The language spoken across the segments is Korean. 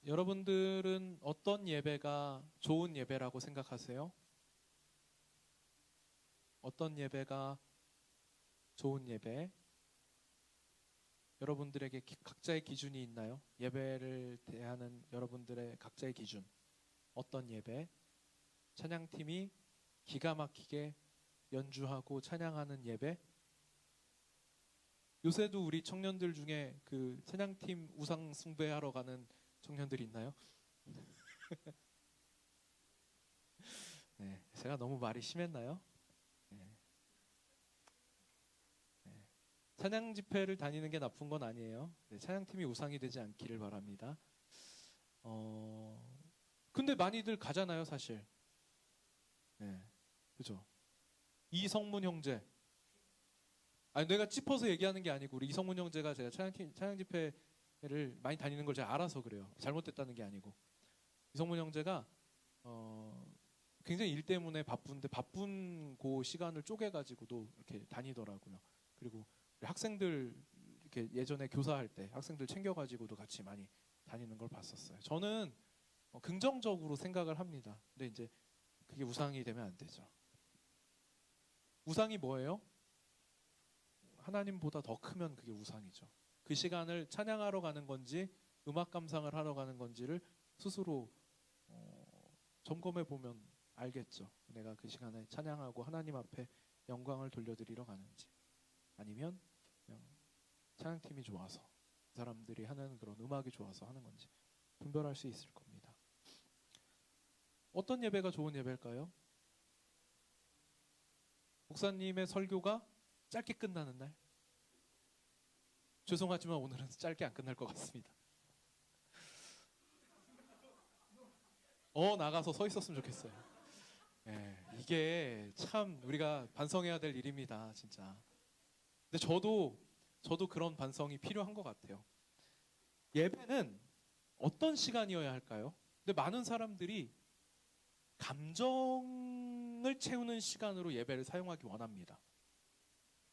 여러분들은 어떤 예배가 좋은 예배라고 생각하세요? 어떤 예배가 좋은 예배? 여러분들에게 각자의 기준이 있나요? 예배를 대하는 여러분들의 각자의 기준. 어떤 예배? 찬양팀이 기가 막히게 연주하고 찬양하는 예배? 요새도 우리 청년들 중에 그 찬양팀 우상 숭배하러 가는 청년들이 있나요? 네, 제가 너무 말이 심했나요? 네. 네. 찬양 집회를 다니는 게 나쁜 건 아니에요. 네, 찬양팀이 우상이 되지 않기를 바랍니다. 근데 많이들 가잖아요, 사실. 네, 그죠? 이성문 형제. 아니, 내가 짚어서 얘기하는 게 아니고 우리 이성문 형제가 제가 찬양 집회를 많이 다니는 걸 제가 알아서 그래요. 잘못됐다는 게 아니고. 이성문 형제가 굉장히 일 때문에 바쁜데 바쁜 그 시간을 쪼개가지고도 이렇게 다니더라고요. 그리고 학생들 이렇게 예전에 교사할 때 학생들 챙겨가지고도 같이 많이 다니는 걸 봤었어요. 저는 긍정적으로 생각을 합니다. 근데 이제 그게 우상이 되면 안 되죠. 우상이 뭐예요? 하나님보다 더 크면 그게 우상이죠. 그 시간을 찬양하러 가는 건지 음악 감상을 하러 가는 건지를 스스로 점검해 보면 알겠죠. 내가 그 시간에 찬양하고 하나님 앞에 영광을 돌려드리러 가는지, 아니면 그냥 찬양팀이 좋아서 사람들이 하는 그런 음악이 좋아서 하는 건지 분별할 수 있을 겁니다. 어떤 예배가 좋은 예배일까요? 목사님의 설교가 짧게 끝나는 날? 죄송하지만 오늘은 짧게 안 끝날 것 같습니다. 나가서 서 있었으면 좋겠어요. 네, 이게 참 우리가 반성해야 될 일입니다, 진짜. 근데 저도 그런 반성이 필요한 것 같아요. 예배는 어떤 시간이어야 할까요? 근데 많은 사람들이 감정을 채우는 시간으로 예배를 사용하기 원합니다.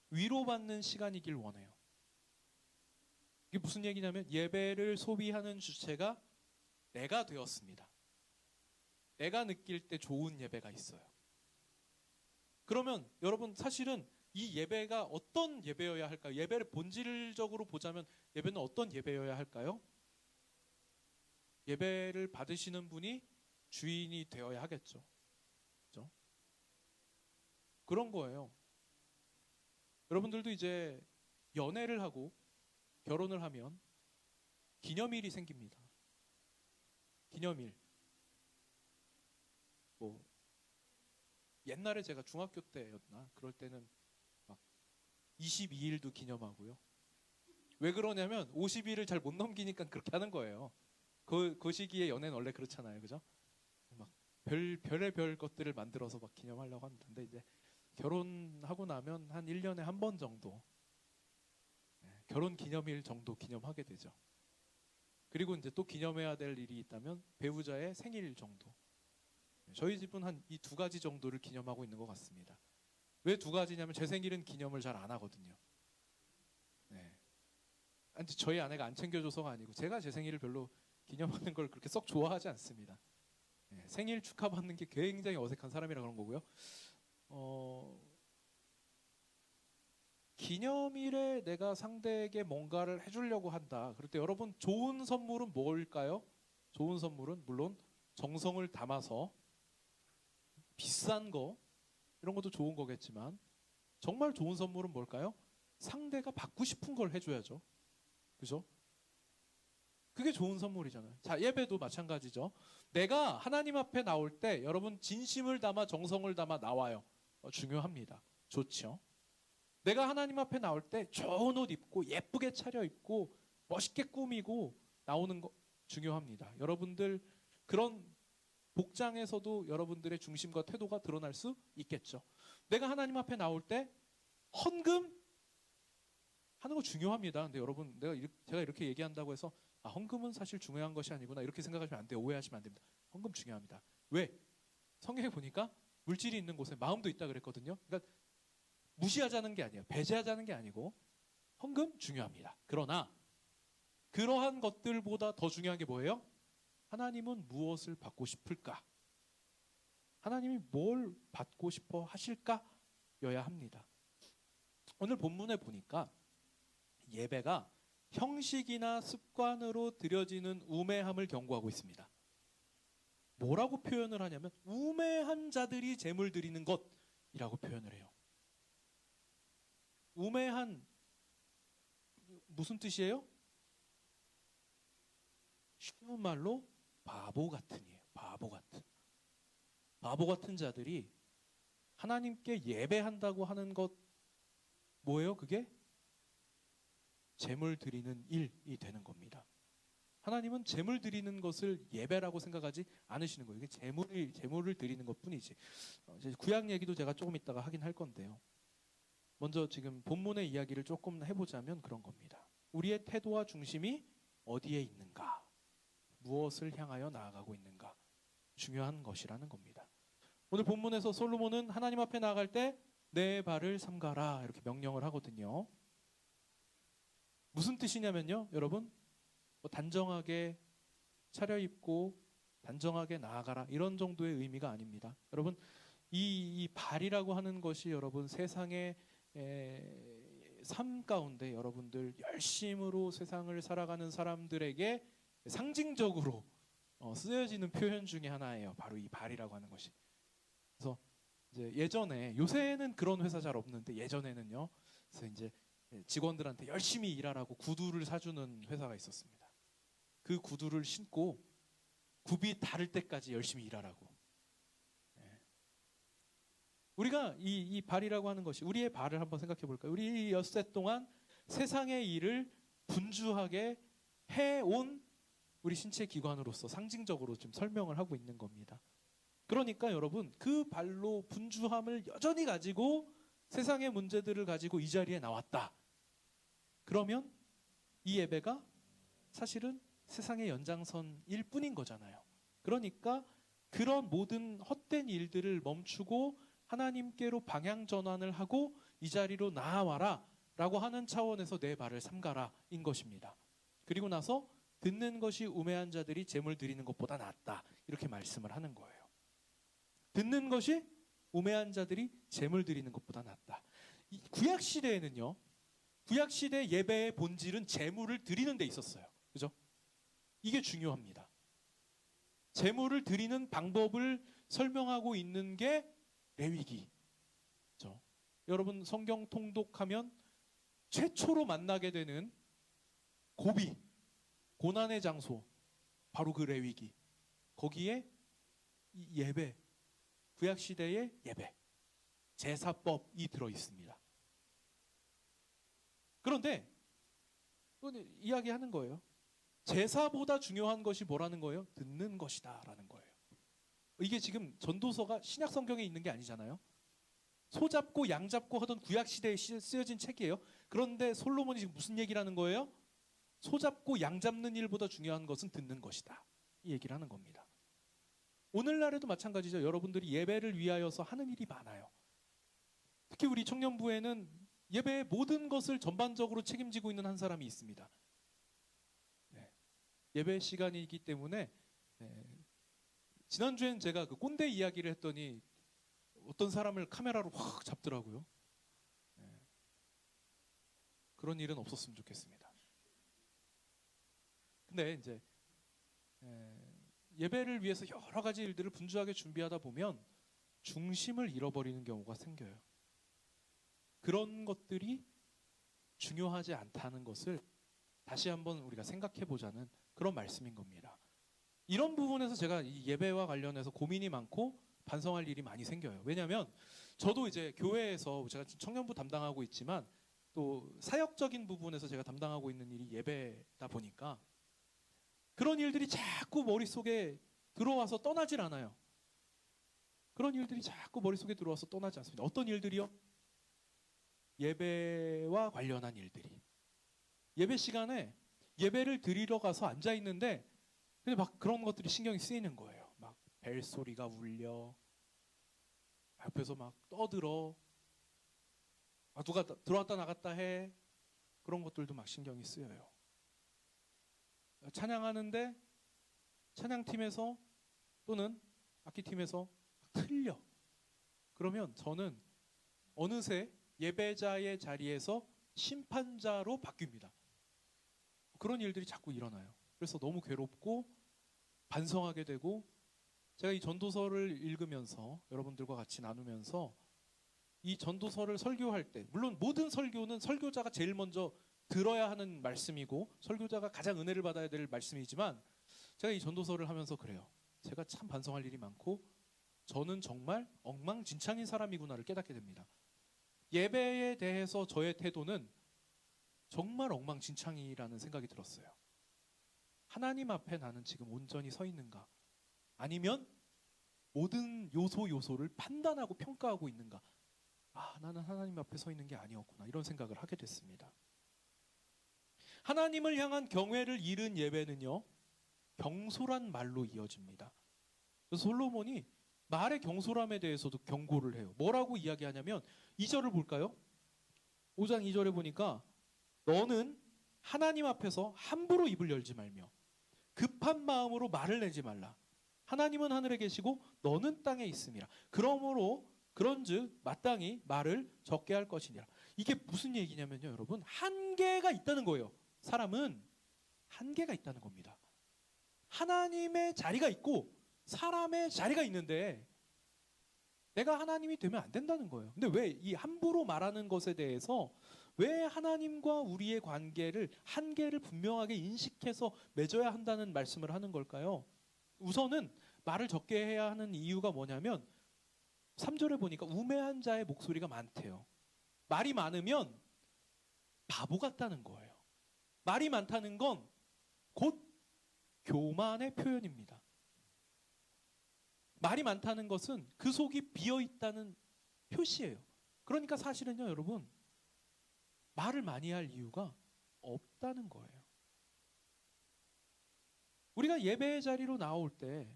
위로받는 시간이길 원해요. 이게 무슨 얘기냐면 예배를 소비하는 주체가 내가 되었습니다. 내가 느낄 때 좋은 예배가 있어요. 그러면 여러분 사실은 이 예배가 어떤 예배여야 할까요? 예배를 본질적으로 보자면 예배는 어떤 예배여야 할까요? 예배를 받으시는 분이 주인이 되어야 하겠죠. 그렇죠? 그런 거예요. 여러분들도 이제 연애를 하고 결혼을 하면 기념일이 생깁니다. 기념일. 뭐 옛날에 제가 중학교 때였나? 그럴 때는 막 22일도 기념하고요. 왜 그러냐면 50일을 잘 못 넘기니까 그렇게 하는 거예요. 그 시기에 연애는 원래 그렇잖아요. 그죠? 막 별의별 것들을 만들어서 막 기념하려고 하는데 이제 결혼하고 나면 한 1년에 한 번 정도 결혼 기념일 정도 기념하게 되죠. 그리고 이제 또 기념해야 될 일이 있다면 배우자의 생일 정도. 저희 집은 한 이 두 가지 정도를 기념하고 있는 것 같습니다. 왜 두 가지냐면 제 생일은 기념을 잘 안 하거든요. 네. 저희 아내가 안 챙겨줘서가 아니고 제가 제 생일을 별로 기념하는 걸 그렇게 썩 좋아하지 않습니다. 네. 생일 축하받는 게 굉장히 어색한 사람이라 그런 거고요. 기념일에 내가 상대에게 뭔가를 해주려고 한다. 그럴 때 여러분 좋은 선물은 뭘까요? 좋은 선물은 물론 정성을 담아서 비싼 거 이런 것도 좋은 거겠지만 정말 좋은 선물은 뭘까요? 상대가 받고 싶은 걸 해줘야죠. 그죠? 그게 좋은 선물이잖아요. 자, 예배도 마찬가지죠. 내가 하나님 앞에 나올 때 여러분 진심을 담아 정성을 담아 나와요. 중요합니다. 좋죠. 내가 하나님 앞에 나올 때 좋은 옷 입고 예쁘게 차려입고 멋있게 꾸미고 나오는 거 중요합니다. 여러분들 그런 복장에서도 여러분들의 중심과 태도가 드러날 수 있겠죠. 내가 하나님 앞에 나올 때 헌금 하는 거 중요합니다. 근데 여러분 제가 이렇게 얘기한다고 해서 헌금은 사실 중요한 것이 아니구나 이렇게 생각하시면 안 돼요. 오해하시면 안 됩니다. 헌금 중요합니다. 왜? 성경에 보니까 물질이 있는 곳에 마음도 있다 그랬거든요. 그러니까 무시하자는 게 아니에요. 배제하자는 게 아니고 헌금 중요합니다. 그러나 그러한 것들보다 더 중요한 게 뭐예요? 하나님은 무엇을 받고 싶을까? 하나님이 뭘 받고 싶어 하실까여야 합니다. 오늘 본문에 보니까 예배가 형식이나 습관으로 드려지는 우매함을 경고하고 있습니다. 뭐라고 표현을 하냐면 우매한 자들이 제물 드리는 것이라고 표현을 해요. 우매한 무슨 뜻이에요? 쉬운 말로 바보 같은이에요. 바보 같은. 바보 같은 자들이 하나님께 예배한다고 하는 것 뭐예요? 그게 제물 드리는 일이 되는 겁니다. 하나님은 제물 드리는 것을 예배라고 생각하지 않으시는 거예요. 이게 제물을 드리는 것뿐이지. 구약 얘기도 제가 조금 이따가 하긴 할 건데요. 먼저 지금 본문의 이야기를 조금 해보자면 그런 겁니다. 우리의 태도와 중심이 어디에 있는가? 무엇을 향하여 나아가고 있는가? 중요한 것이라는 겁니다. 오늘 본문에서 솔로몬은 하나님 앞에 나아갈 때 내 발을 삼가라 이렇게 명령을 하거든요. 무슨 뜻이냐면요, 여러분, 뭐 단정하게 차려입고 단정하게 나아가라 이런 정도의 의미가 아닙니다. 여러분, 이 발이라고 하는 것이 여러분 세상의 삶 가운데 여러분들 열심으로 세상을 살아가는 사람들에게 상징적으로 쓰여지는 표현 중에 하나예요. 바로 이 발이라고 하는 것이. 그래서 이제 예전에, 요새는 그런 회사 잘 없는데 예전에는요. 그래서 이제 직원들한테 열심히 일하라고 구두를 사주는 회사가 있었습니다. 그 구두를 신고 굽이 다를 때까지 열심히 일하라고. 우리가 이 발이라고 하는 것이, 우리의 발을 한번 생각해 볼까요? 우리 엿새 동안 세상의 일을 분주하게 해온 우리 신체 기관으로서 상징적으로 좀 설명을 하고 있는 겁니다. 그러니까 여러분, 그 발로 분주함을 여전히 가지고 세상의 문제들을 가지고 이 자리에 나왔다. 그러면 이 예배가 사실은 세상의 연장선일 뿐인 거잖아요. 그러니까 그런 모든 헛된 일들을 멈추고 하나님께로 방향 전환을 하고 이 자리로 나아와라 라고 하는 차원에서 내 발을 삼가라 인 것입니다. 그리고 나서 듣는 것이 우매한 자들이 제물 드리는 것보다 낫다 이렇게 말씀을 하는 거예요. 듣는 것이 우매한 자들이 제물 드리는 것보다 낫다. 이 구약 시대에는요, 구약 시대 예배의 본질은 제물을 드리는 데 있었어요. 그죠? 이게 중요합니다. 제물을 드리는 방법을 설명하고 있는 게 레위기죠. 여러분 성경 통독하면 최초로 만나게 되는 고비, 고난의 장소, 바로 그 레위기. 거기에 이 예배, 구약시대의 예배, 제사법이 들어있습니다. 그런데 이야기하는 거예요. 제사보다 중요한 것이 뭐라는 거예요? 듣는 것이다 라는 거예요. 이게 지금 전도서가 신약 성경에 있는 게 아니잖아요. 소 잡고 양 잡고 하던 구약 시대에 쓰여진 책이에요. 그런데 솔로몬이 지금 무슨 얘기를 하는 거예요? 소 잡고 양 잡는 일보다 중요한 것은 듣는 것이다. 이 얘기를 하는 겁니다. 오늘날에도 마찬가지죠. 여러분들이 예배를 위하여서 하는 일이 많아요. 특히 우리 청년부에는 예배의 모든 것을 전반적으로 책임지고 있는 한 사람이 있습니다. 예배 시간이기 때문에 지난주엔 제가 그 꼰대 이야기를 했더니 어떤 사람을 카메라로 확 잡더라고요. 그런 일은 없었으면 좋겠습니다. 근데 이제 예배를 위해서 여러 가지 일들을 분주하게 준비하다 보면 중심을 잃어버리는 경우가 생겨요. 그런 것들이 중요하지 않다는 것을 다시 한번 우리가 생각해 보자는 그런 말씀인 겁니다. 이런 부분에서 제가 이 예배와 관련해서 고민이 많고 반성할 일이 많이 생겨요. 왜냐하면 저도 이제 교회에서 제가 청년부 담당하고 있지만 또 사역적인 부분에서 제가 담당하고 있는 일이 예배다 보니까 그런 일들이 자꾸 머릿속에 들어와서 떠나질 않아요. 그런 일들이 자꾸 머릿속에 들어와서 떠나지 않습니다. 어떤 일들이요? 예배와 관련한 일들이. 예배 시간에 예배를 드리러 가서 앉아 있는데 근데 막 그런 것들이 신경이 쓰이는 거예요. 막 벨소리가 울려, 옆에서 막 떠들어, 누가 들어왔다 나갔다 해. 그런 것들도 막 신경이 쓰여요. 찬양하는데 찬양팀에서 또는 악기팀에서 틀려. 그러면 저는 어느새 예배자의 자리에서 심판자로 바뀝니다. 그런 일들이 자꾸 일어나요. 그래서 너무 괴롭고 반성하게 되고, 제가 이 전도서를 읽으면서 여러분들과 같이 나누면서 이 전도서를 설교할 때, 물론 모든 설교는 설교자가 제일 먼저 들어야 하는 말씀이고 설교자가 가장 은혜를 받아야 될 말씀이지만, 제가 이 전도서를 하면서 그래요. 제가 참 반성할 일이 많고 저는 정말 엉망진창인 사람이구나를 깨닫게 됩니다. 예배에 대해서 저의 태도는 정말 엉망진창이라는 생각이 들었어요. 하나님 앞에 나는 지금 온전히 서 있는가? 아니면 모든 요소를 판단하고 평가하고 있는가? 나는 하나님 앞에 서 있는 게 아니었구나, 이런 생각을 하게 됐습니다. 하나님을 향한 경외를 잃은 예배는요, 경솔한 말로 이어집니다. 그래서 솔로몬이 말의 경솔함에 대해서도 경고를 해요. 뭐라고 이야기하냐면 2절을 볼까요? 5장 2절에 보니까 너는 하나님 앞에서 함부로 입을 열지 말며 급한 마음으로 말을 내지 말라. 하나님은 하늘에 계시고 너는 땅에 있음이라. 그러므로 그런즉 마땅히 말을 적게 할 것이니라. 이게 무슨 얘기냐면요, 여러분, 한계가 있다는 거예요. 사람은 한계가 있다는 겁니다. 하나님의 자리가 있고 사람의 자리가 있는데 내가 하나님이 되면 안 된다는 거예요. 근데 왜 이 함부로 말하는 것에 대해서, 왜 하나님과 우리의 관계를, 한계를 분명하게 인식해서 맺어야 한다는 말씀을 하는 걸까요? 우선은 말을 적게 해야 하는 이유가 뭐냐면 3절에 보니까 우매한 자의 목소리가 많대요. 말이 많으면 바보 같다는 거예요. 말이 많다는 건 곧 교만의 표현입니다. 말이 많다는 것은 그 속이 비어있다는 표시예요. 그러니까 사실은요, 여러분, 말을 많이 할 이유가 없다는 거예요. 우리가 예배의 자리로 나올 때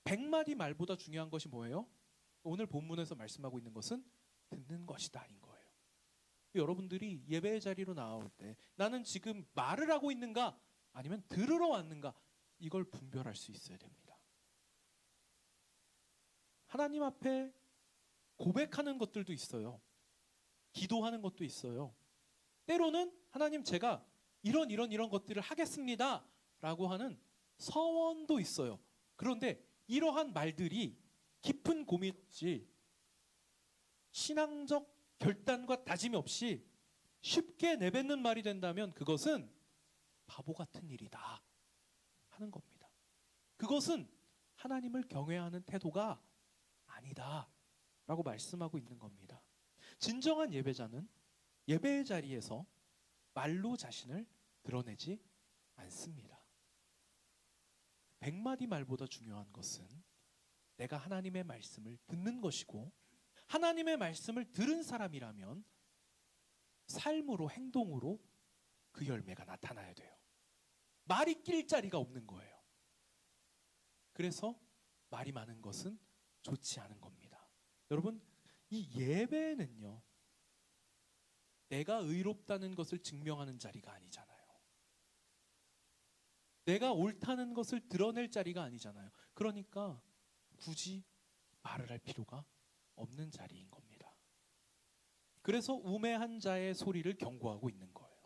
100마디 말보다 중요한 것이 뭐예요? 오늘 본문에서 말씀하고 있는 것은 듣는 것이다, 인 거예요. 여러분들이 예배의 자리로 나올 때 나는 지금 말을 하고 있는가 아니면 들으러 왔는가, 이걸 분별할 수 있어야 됩니다. 하나님 앞에 고백하는 것들도 있어요. 기도하는 것도 있어요. 때로는 하나님, 제가 이런 것들을 하겠습니다 라고 하는 서원도 있어요. 그런데 이러한 말들이 깊은 고민 없이, 신앙적 결단과 다짐이 없이 쉽게 내뱉는 말이 된다면 그것은 바보 같은 일이다 하는 겁니다. 그것은 하나님을 경외하는 태도가 아니다 라고 말씀하고 있는 겁니다. 진정한 예배자는 예배의 자리에서 말로 자신을 드러내지 않습니다. 100마디 말보다 중요한 것은 내가 하나님의 말씀을 듣는 것이고, 하나님의 말씀을 들은 사람이라면 삶으로, 행동으로 그 열매가 나타나야 돼요. 말이 낄 자리가 없는 거예요. 그래서 말이 많은 것은 좋지 않은 겁니다. 여러분, 이 예배는요, 내가 의롭다는 것을 증명하는 자리가 아니잖아요. 내가 옳다는 것을 드러낼 자리가 아니잖아요. 그러니까 굳이 말을 할 필요가 없는 자리인 겁니다. 그래서 우매한 자의 소리를 경고하고 있는 거예요.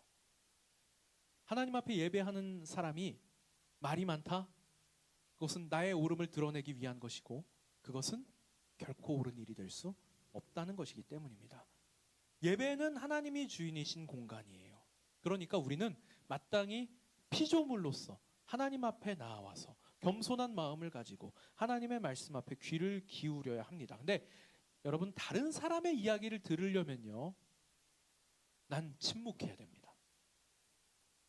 하나님 앞에 예배하는 사람이 말이 많다? 그것은 나의 옳음을 드러내기 위한 것이고, 그것은 결코 옳은 일이 될 수 없다는 것이기 때문입니다. 예배는 하나님이 주인이신 공간이에요. 그러니까 우리는 마땅히 피조물로서 하나님 앞에 나와서 겸손한 마음을 가지고 하나님의 말씀 앞에 귀를 기울여야 합니다. 근데 여러분, 다른 사람의 이야기를 들으려면요, 난 침묵해야 됩니다.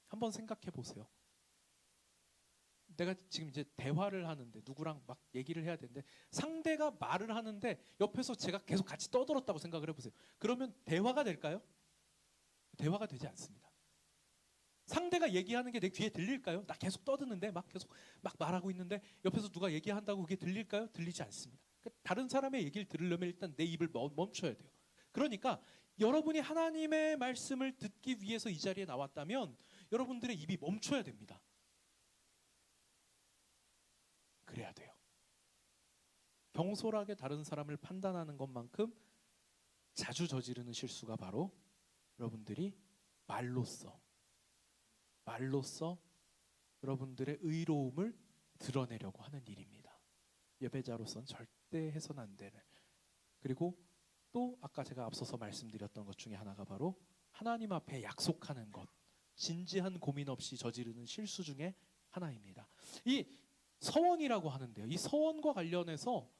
한번 생각해 보세요. 내가 지금 이제 대화를 하는데 누구랑 막 얘기를 해야 되는데 상대가 말을 하는데 옆에서 제가 계속 같이 떠들었다고 생각을 해보세요. 그러면 대화가 될까요? 대화가 되지 않습니다. 상대가 얘기하는 게 내 귀에 들릴까요? 나 계속 떠드는데 막 계속 막 말하고 있는데 옆에서 누가 얘기한다고 그게 들릴까요? 들리지 않습니다. 다른 사람의 얘기를 들으려면 일단 내 입을 멈춰야 돼요. 그러니까 여러분이 하나님의 말씀을 듣기 위해서 이 자리에 나왔다면 여러분들의 입이 멈춰야 됩니다. 해야 돼요. 경솔하게 다른 사람을 판단하는 것만큼 자주 저지르는 실수가 바로 여러분들이 말로써 여러분들의 의로움을 드러내려고 하는 일입니다. 예배자로서는 절대 해서는 안 되는. 그리고 또 아까 제가 앞서서 말씀드렸던 것 중에 하나가 바로 하나님 앞에 약속하는 것, 진지한 고민 없이 저지르는 실수 중에 하나입니다. 이 서원이라고 하는데요. 이 서원과 관련해서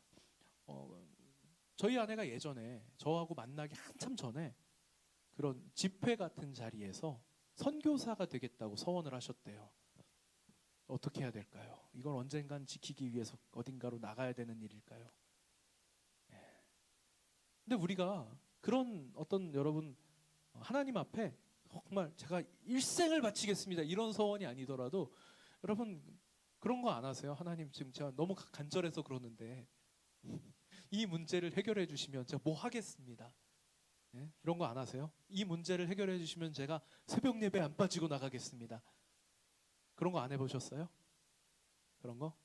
저희 아내가 예전에 저하고 만나기 한참 전에 그런 집회 같은 자리에서 선교사가 되겠다고 서원을 하셨대요. 어떻게 해야 될까요? 이걸 언젠간 지키기 위해서 어딘가로 나가야 되는 일일까요? 근데 우리가 그런 어떤 여러분 하나님 앞에 정말 제가 일생을 바치겠습니다 이런 서원이 아니더라도 여러분 그런 거 안 하세요? 하나님 지금 제가 너무 간절해서 그러는데 이 문제를 해결해 주시면 제가 뭐 하겠습니다. 네? 이런 거 안 하세요? 이 문제를 해결해 주시면 제가 새벽 예배 안 빠지고 나가겠습니다. 그런 거 안 해보셨어요? 그런 거?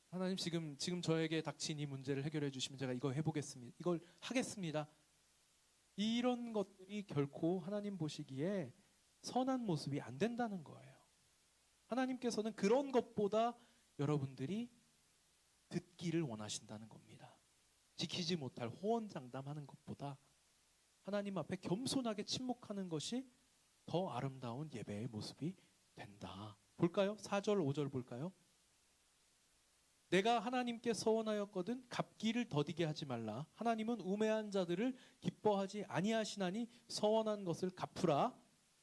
하나님 지금 저에게 닥친 이 문제를 해결해 주시면 제가 이거 해보겠습니다. 이걸 하겠습니다. 이런 것들이 결코 하나님 보시기에 선한 모습이 안 된다는 거예요. 하나님께서는 그런 것보다 여러분들이 듣기를 원하신다는 겁니다. 지키지 못할 호언장담하는 것보다 하나님 앞에 겸손하게 침묵하는 것이 더 아름다운 예배의 모습이 된다. 볼까요? 4절 5절 볼까요? 내가 하나님께 서원하였거든 갚기를 더디게 하지 말라. 하나님은 우매한 자들을 기뻐하지 아니하시나니 서원한 것을 갚으라.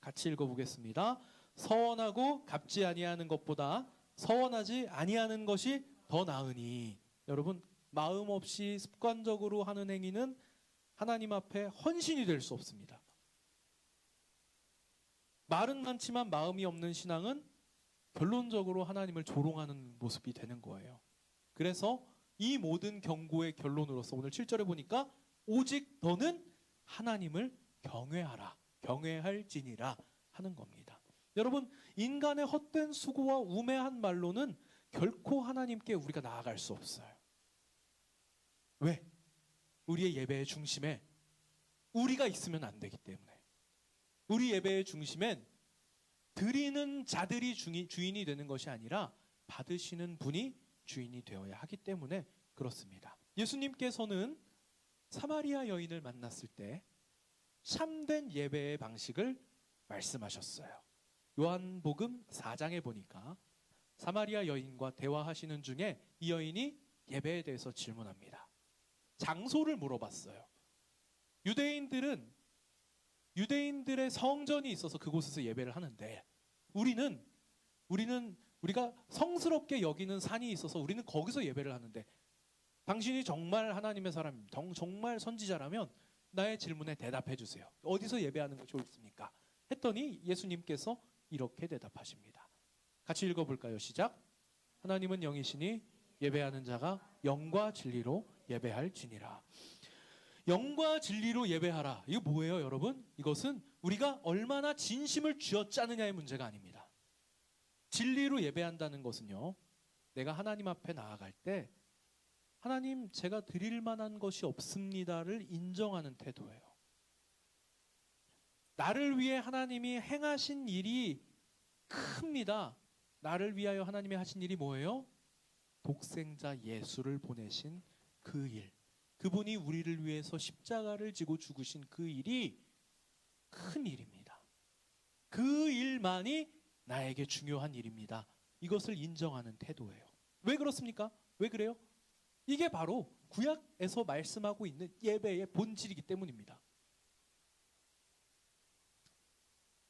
같이 읽어보겠습니다. 서원하고 갚지 아니하는 것보다 서원하지 아니하는 것이 더 나으니. 여러분 마음 없이 습관적으로 하는 행위는 하나님 앞에 헌신이 될 수 없습니다. 말은 많지만 마음이 없는 신앙은 결론적으로 하나님을 조롱하는 모습이 되는 거예요. 그래서 이 모든 경고의 결론으로서 오늘 7절에 보니까 오직 너는 하나님을 경외하라. 경외할지니라 하는 겁니다. 여러분 인간의 헛된 수고와 우매한 말로는 결코 하나님께 우리가 나아갈 수 없어요. 왜? 우리의 예배의 중심에 우리가 있으면 안 되기 때문에. 우리 예배의 중심엔 드리는 자들이 주인이 되는 것이 아니라 받으시는 분이 주인이 되어야 하기 때문에 그렇습니다. 예수님께서는 사마리아 여인을 만났을 때 참된 예배의 방식을 말씀하셨어요. 요한복음 4장에 보니까 사마리아 여인과 대화하시는 중에 이 여인이 예배에 대해서 질문합니다. 장소를 물어봤어요. 유대인들의 성전이 있어서 그곳에서 예배를 하는데 우리가 성스럽게 여기는 산이 있어서 우리는 거기서 예배를 하는데 당신이 정말 하나님의 사람, 정말 선지자라면 나의 질문에 대답해 주세요. 어디서 예배하는 것이 옳습니까? 했더니 예수님께서 이렇게 대답하십니다. 같이 읽어볼까요? 시작. 하나님은 영이시니 예배하는 자가 영과 진리로 예배할지니라. 영과 진리로 예배하라. 이거 뭐예요, 여러분? 이것은 우리가 얼마나 진심을 쥐어짜느냐의 문제가 아닙니다. 진리로 예배한다는 것은요, 내가 하나님 앞에 나아갈 때 하나님 제가 드릴 만한 것이 없습니다를 인정하는 태도예요. 나를 위해 하나님이 행하신 일이 큽니다. 나를 위하여 하나님이 하신 일이 뭐예요? 독생자 예수를 보내신 그 일. 그분이 우리를 위해서 십자가를 지고 죽으신 그 일이 큰 일입니다. 그 일만이 나에게 중요한 일입니다. 이것을 인정하는 태도예요. 왜 그렇습니까? 왜 그래요? 이게 바로 구약에서 말씀하고 있는 예배의 본질이기 때문입니다.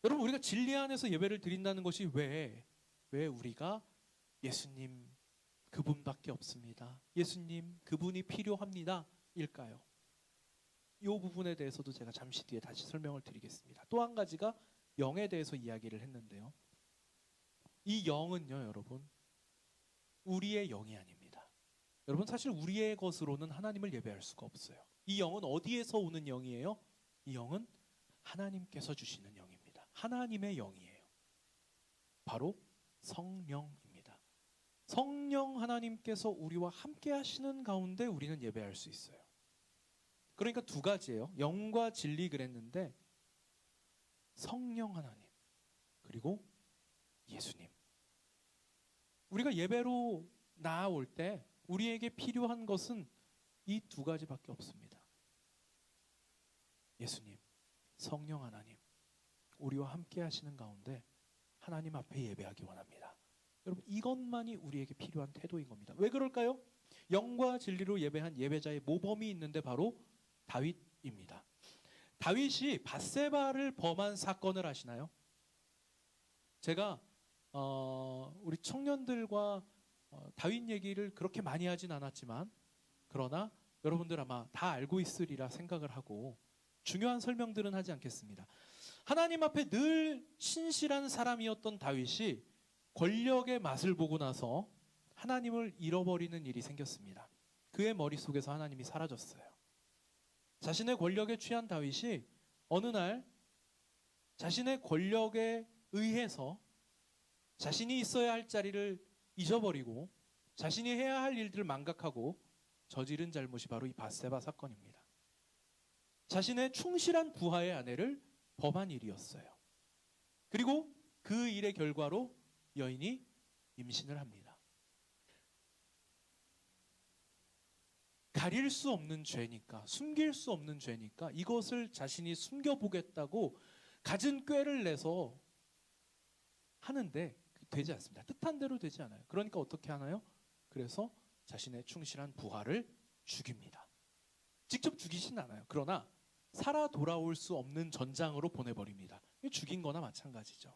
여러분 우리가 진리 안에서 예배를 드린다는 것이 왜 우리가 예수님 그분밖에 없습니다. 예수님 그분이 필요합니다. 일까요? 이 부분에 대해서도 제가 잠시 뒤에 다시 설명을 드리겠습니다. 또 한 가지가 영에 대해서 이야기를 했는데요. 이 영은요, 여러분, 우리의 영이 아닙니다. 여러분 사실 우리의 것으로는 하나님을 예배할 수가 없어요. 이 영은 어디에서 오는 영이에요? 이 영은 하나님께서 주시는 영입니다. 하나님의 영이에요. 바로 성령입니다. 성령 하나님께서 우리와 함께 하시는 가운데 우리는 예배할 수 있어요. 그러니까 두 가지예요. 영과 진리 그랬는데 성령 하나님 그리고 예수님. 우리가 예배로 나아올 때 우리에게 필요한 것은 이 두 가지밖에 없습니다. 예수님, 성령 하나님, 우리와 함께 하시는 가운데 하나님 앞에 예배하기 원합니다. 여러분, 이것만이 우리에게 필요한 태도인 겁니다. 왜 그럴까요? 영과 진리로 예배한 예배자의 모범이 있는데 바로 다윗입니다. 다윗이 밧세바를 범한 사건을 아시나요? 제가 우리 청년들과 다윗 얘기를 그렇게 많이 하진 않았지만 그러나 여러분들 아마 다 알고 있으리라 생각을 하고 중요한 설명들은 하지 않겠습니다. 하나님 앞에 늘 신실한 사람이었던 다윗이 권력의 맛을 보고 나서 하나님을 잃어버리는 일이 생겼습니다. 그의 머릿속에서 하나님이 사라졌어요. 자신의 권력에 취한 다윗이 어느 날 자신의 권력에 의해서 자신이 있어야 할 자리를 잊어버리고 자신이 해야 할 일들을 망각하고 저지른 잘못이 바로 이 밧세바 사건입니다. 자신의 충실한 부하의 아내를 범한 일이었어요. 그리고 그 일의 결과로 여인이 임신을 합니다. 가릴 수 없는 죄니까, 숨길 수 없는 죄니까 이것을 자신이 숨겨보겠다고 갖은 꾀를 내서 하는데 되지 않습니다. 뜻한 대로 되지 않아요. 그러니까 어떻게 하나요? 그래서 자신의 충실한 부하를 죽입니다. 직접 죽이진 않아요. 그러나 살아 돌아올 수 없는 전장으로 보내버립니다. 죽인 거나 마찬가지죠.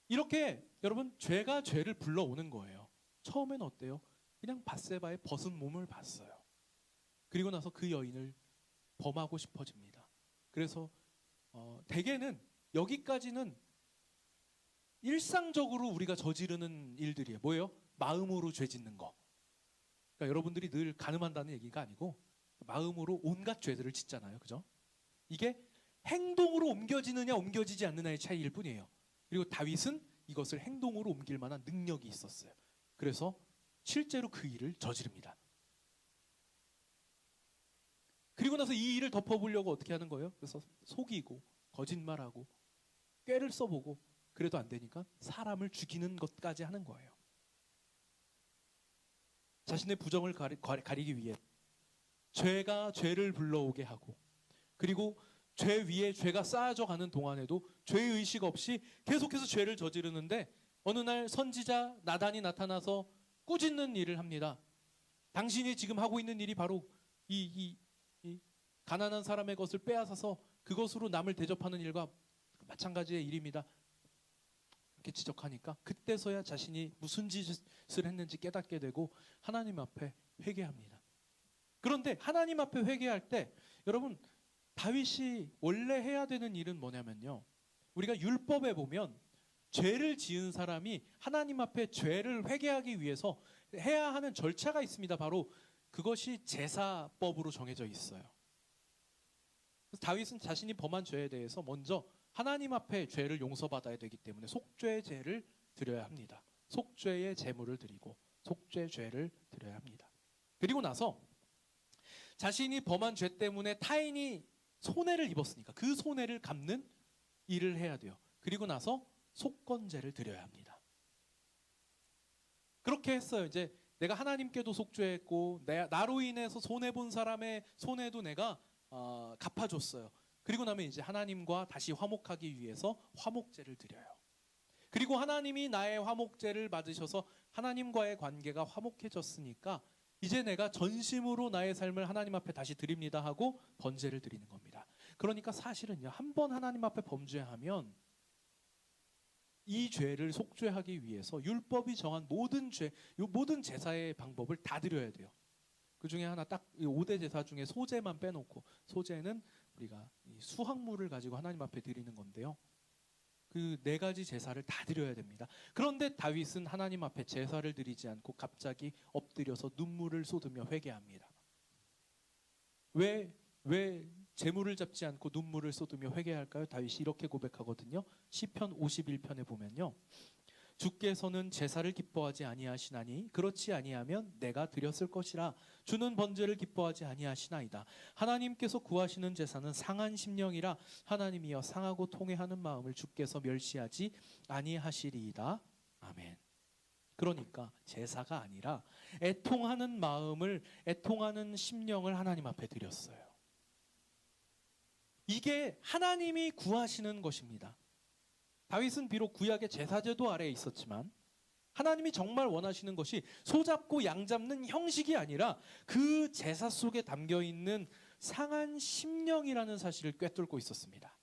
이렇게 여러분 죄가 죄를 불러오는 거예요. 처음엔 어때요? 그냥 밧세바의 벗은 몸을 봤어요. 그리고 나서 그 여인을 범하고 싶어집니다. 그래서 대개는 여기까지는 일상적으로 우리가 저지르는 일들이에요. 뭐예요? 마음으로 죄 짓는 거. 그러니까 여러분들이 늘 가늠한다는 얘기가 아니고 마음으로 온갖 죄들을 짓잖아요. 그죠? 이게 행동으로 옮겨지느냐 옮겨지지 않느냐의 차이일 뿐이에요. 그리고 다윗은 이것을 행동으로 옮길 만한 능력이 있었어요. 그래서 실제로 그 일을 저지릅니다. 그리고 나서 이 일을 덮어보려고 어떻게 하는 거예요? 그래서 속이고 거짓말하고 꾀를 써보고 그래도 안 되니까 사람을 죽이는 것까지 하는 거예요. 자신의 부정을 가리기 위해 죄가 죄를 불러오게 하고 그리고 죄 위에 죄가 쌓아져 가는 동안에도 죄의식 없이 계속해서 죄를 저지르는데 어느 날 선지자 나단이 나타나서 꾸짖는 일을 합니다. 당신이 지금 하고 있는 일이 바로 이 가난한 사람의 것을 빼앗아서 그것으로 남을 대접하는 일과 마찬가지의 일입니다. 이렇게 지적하니까 그때서야 자신이 무슨 짓을 했는지 깨닫게 되고 하나님 앞에 회개합니다. 그런데 하나님 앞에 회개할 때 여러분 다윗이 원래 해야 되는 일은 뭐냐면요. 우리가 율법에 보면 죄를 지은 사람이 하나님 앞에 죄를 회개하기 위해서 해야 하는 절차가 있습니다. 바로 그것이 제사법으로 정해져 있어요. 그래서 다윗은 자신이 범한 죄에 대해서 먼저 하나님 앞에 죄를 용서받아야 되기 때문에 속죄의 제를 드려야 합니다. 속죄의 제물을 드리고 속죄 죄를 드려야 합니다. 그리고 나서 자신이 범한 죄 때문에 타인이 손해를 입었으니까 그 손해를 갚는 일을 해야 돼요. 그리고 나서 속건제를 드려야 합니다. 그렇게 했어요. 이제 내가 하나님께도 속죄했고 나로 인해서 손해본 사람의 손해도 내가 갚아줬어요. 그리고 나면 이제 하나님과 다시 화목하기 위해서 화목제를 드려요. 그리고 하나님이 나의 화목제를 받으셔서 하나님과의 관계가 화목해졌으니까 이제 내가 전심으로 나의 삶을 하나님 앞에 다시 드립니다 하고 번제를 드리는 겁니다. 그러니까 사실은요, 한 번 하나님 앞에 범죄하면 이 죄를 속죄하기 위해서 율법이 정한 모든 죄, 모든 제사의 방법을 다 드려야 돼요. 그 중에 하나 딱 5대 제사 중에 소제만 빼놓고, 소제는 우리가 이 수확물을 가지고 하나님 앞에 드리는 건데요. 그 4가지 제사를 다 드려야 됩니다. 그런데 다윗은 하나님 앞에 제사를 드리지 않고 갑자기 엎드려서 눈물을 쏟으며 회개합니다. 왜 제물을 잡지 않고 눈물을 쏟으며 회개할까요? 다윗이 이렇게 고백하거든요. 시편 51편에 보면요. 주께서는 제사를 기뻐하지 아니하시나니 그렇지 아니하면 내가 드렸을 것이라. 주는 번제를 기뻐하지 아니하시나이다. 하나님께서 구하시는 제사는 상한 심령이라. 하나님이여 상하고 통회하는 마음을 주께서 멸시하지 아니하시리이다. 아멘. 그러니까 제사가 아니라 애통하는 마음을, 애통하는 심령을 하나님 앞에 드렸어요. 이게 하나님이 구하시는 것입니다. 다윗은 비록 구약의 제사제도 아래에 있었지만 하나님이 정말 원하시는 것이 소잡고 양잡는 형식이 아니라 그 제사 속에 담겨있는 상한 심령이라는 사실을 꿰뚫고 있었습니다.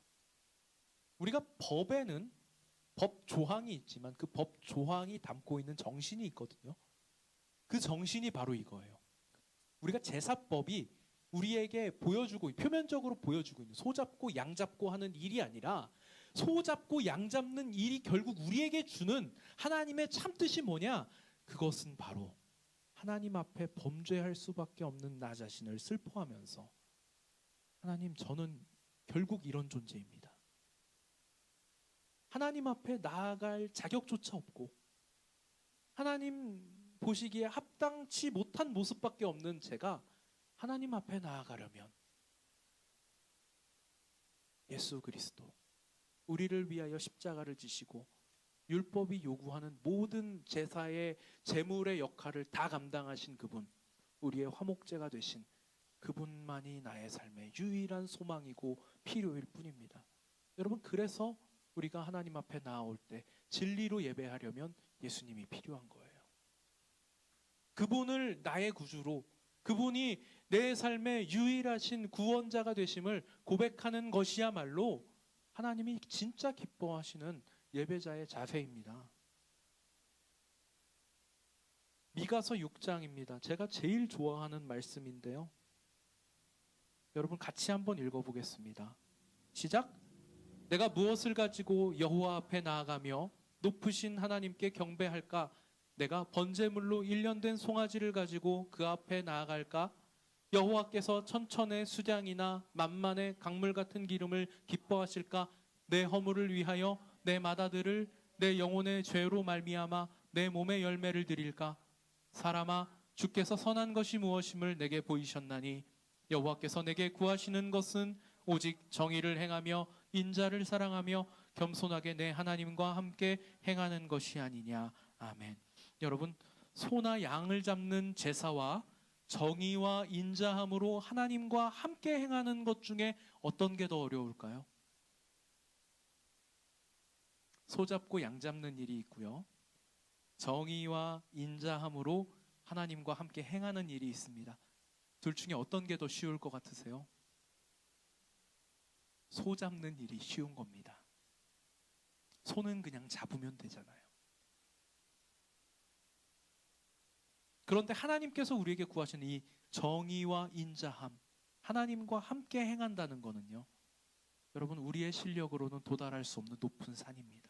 우리가 법에는 법 조항이 있지만 그 법 조항이 담고 있는 정신이 있거든요. 그 정신이 바로 이거예요. 우리가 제사법이 우리에게 보여주고, 표면적으로 보여주고 있는 소잡고 양잡고 하는 일이 아니라 소잡고 양잡는 일이 결국 우리에게 주는 하나님의 참뜻이 뭐냐? 그것은 바로 하나님 앞에 범죄할 수밖에 없는 나 자신을 슬퍼하면서, 하나님, 저는 결국 이런 존재입니다. 하나님 앞에 나아갈 자격조차 없고 하나님 보시기에 합당치 못한 모습밖에 없는 제가 하나님 앞에 나아가려면 예수 그리스도, 우리를 위하여 십자가를 지시고 율법이 요구하는 모든 제사의 제물의 역할을 다 감당하신 그분, 우리의 화목제가 되신 그분만이 나의 삶의 유일한 소망이고 필요일 뿐입니다. 여러분, 그래서 우리가 하나님 앞에 나아올 때 진리로 예배하려면 예수님이 필요한 거예요. 그분을 나의 구주로, 그분이 내 삶의 유일하신 구원자가 되심을 고백하는 것이야말로 하나님이 진짜 기뻐하시는 예배자의 자세입니다. 미가서 6장입니다. 제가 제일 좋아하는 말씀인데요. 여러분 같이 한번 읽어보겠습니다. 시작! 내가 무엇을 가지고 여호와 앞에 나아가며 높으신 하나님께 경배할까? 내가 번제물로 1년 된 송아지를 가지고 그 앞에 나아갈까? 여호와께서 천천의 수량이나 만만의 강물 같은 기름을 기뻐하실까? 내 허물을 위하여 내 맏아들을 내 영혼의 죄로 말미암아 내 몸의 열매를 드릴까? 사람아, 주께서 선한 것이 무엇임을 내게 보이셨나니 여호와께서 내게 구하시는 것은 오직 정의를 행하며 인자를 사랑하며 겸손하게 내 하나님과 함께 행하는 것이 아니냐. 아멘. 여러분, 소나 양을 잡는 제사와 정의와 인자함으로 하나님과 함께 행하는 것 중에 어떤 게 더 어려울까요? 소 잡고 양 잡는 일이 있고요, 정의와 인자함으로 하나님과 함께 행하는 일이 있습니다. 둘 중에 어떤 게 더 쉬울 것 같으세요? 소 잡는 일이 쉬운 겁니다. 소는 그냥 잡으면 되잖아요. 그런데 하나님께서 우리에게 구하시는 이 정의와 인자함, 하나님과 함께 행한다는 거는요, 여러분, 우리의 실력으로는 도달할 수 없는 높은 산입니다.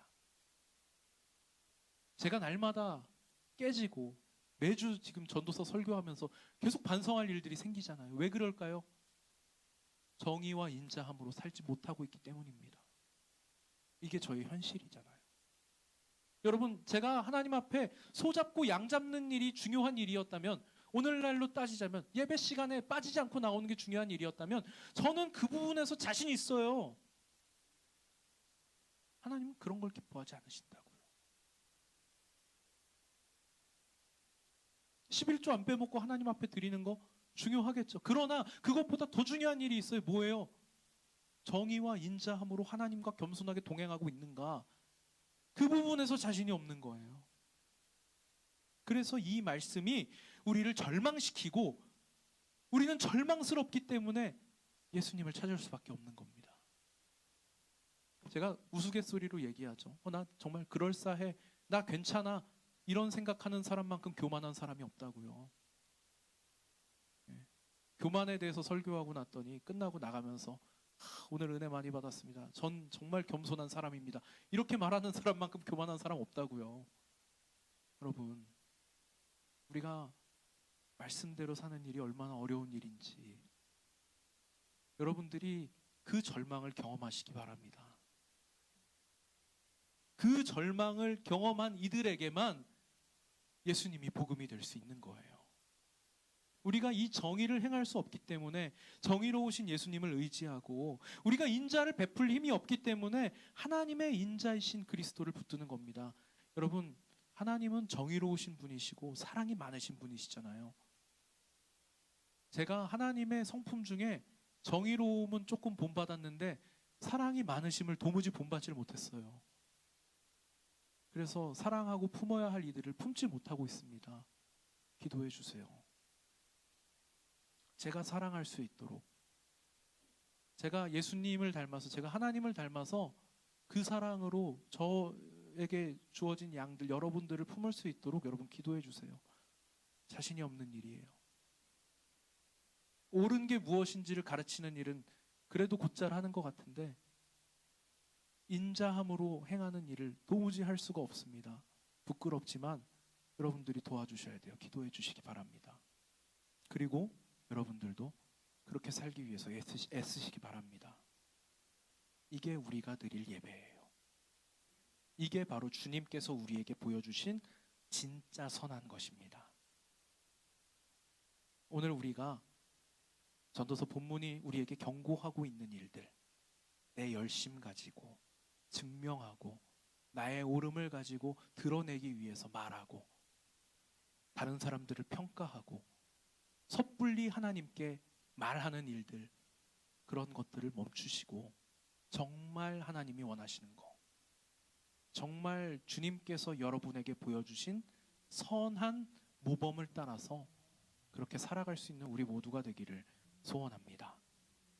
제가 날마다 깨지고 매주 지금 전도서 설교하면서 계속 반성할 일들이 생기잖아요. 왜 그럴까요? 정의와 인자함으로 살지 못하고 있기 때문입니다. 이게 저의 현실이잖아요. 여러분, 제가 하나님 앞에 소 잡고 양 잡는 일이 중요한 일이었다면, 오늘날로 따지자면 예배 시간에 빠지지 않고 나오는 게 중요한 일이었다면 저는 그 부분에서 자신이 있어요. 하나님은 그런 걸 기뻐하지 않으신다고요. 11조 안 빼먹고 하나님 앞에 드리는 거 중요하겠죠. 그러나 그것보다 더 중요한 일이 있어요. 뭐예요? 정의와 인자함으로 하나님과 겸손하게 동행하고 있는가? 그 부분에서 자신이 없는 거예요. 그래서 이 말씀이 우리를 절망시키고 우리는 절망스럽기 때문에 예수님을 찾을 수밖에 없는 겁니다. 제가 우스갯소리로 얘기하죠. 나 정말 그럴싸해, 나 괜찮아, 이런 생각하는 사람만큼 교만한 사람이 없다고요. 교만에 대해서 설교하고 났더니 끝나고 나가면서 오늘 은혜 많이 받았습니다, 전 정말 겸손한 사람입니다, 이렇게 말하는 사람만큼 교만한 사람 없다고요. 여러분, 우리가 말씀대로 사는 일이 얼마나 어려운 일인지 여러분들이 그 절망을 경험하시기 바랍니다. 그 절망을 경험한 이들에게만 예수님이 복음이 될 수 있는 거예요. 우리가 이 정의를 행할 수 없기 때문에 정의로우신 예수님을 의지하고, 우리가 인자를 베풀 힘이 없기 때문에 하나님의 인자이신 그리스도를 붙드는 겁니다. 여러분, 하나님은 정의로우신 분이시고 사랑이 많으신 분이시잖아요. 제가 하나님의 성품 중에 정의로움은 조금 본받았는데 사랑이 많으심을 도무지 본받지를 못했어요. 그래서 사랑하고 품어야 할 이들을 품지 못하고 있습니다. 기도해 주세요. 제가 사랑할 수 있도록, 제가 예수님을 닮아서, 제가 하나님을 닮아서 그 사랑으로 저에게 주어진 양들, 여러분들을 품을 수 있도록 여러분 기도해 주세요. 자신이 없는 일이에요. 옳은 게 무엇인지를 가르치는 일은 그래도 곧잘 하는 것 같은데 인자함으로 행하는 일을 도무지 할 수가 없습니다. 부끄럽지만 여러분들이 도와주셔야 돼요. 기도해 주시기 바랍니다. 그리고 여러분들도 그렇게 살기 위해서 애쓰시기 바랍니다. 이게 우리가 드릴 예배예요. 이게 바로 주님께서 우리에게 보여주신 진짜 선한 것입니다. 오늘 우리가 전도서 본문이 우리에게 경고하고 있는 일들, 내 열심 가지고 증명하고 나의 옳음을 가지고 드러내기 위해서 말하고 다른 사람들을 평가하고 섣불리 하나님께 말하는 일들, 그런 것들을 멈추시고 정말 하나님이 원하시는 것, 정말 주님께서 여러분에게 보여주신 선한 모범을 따라서 그렇게 살아갈 수 있는 우리 모두가 되기를 소원합니다.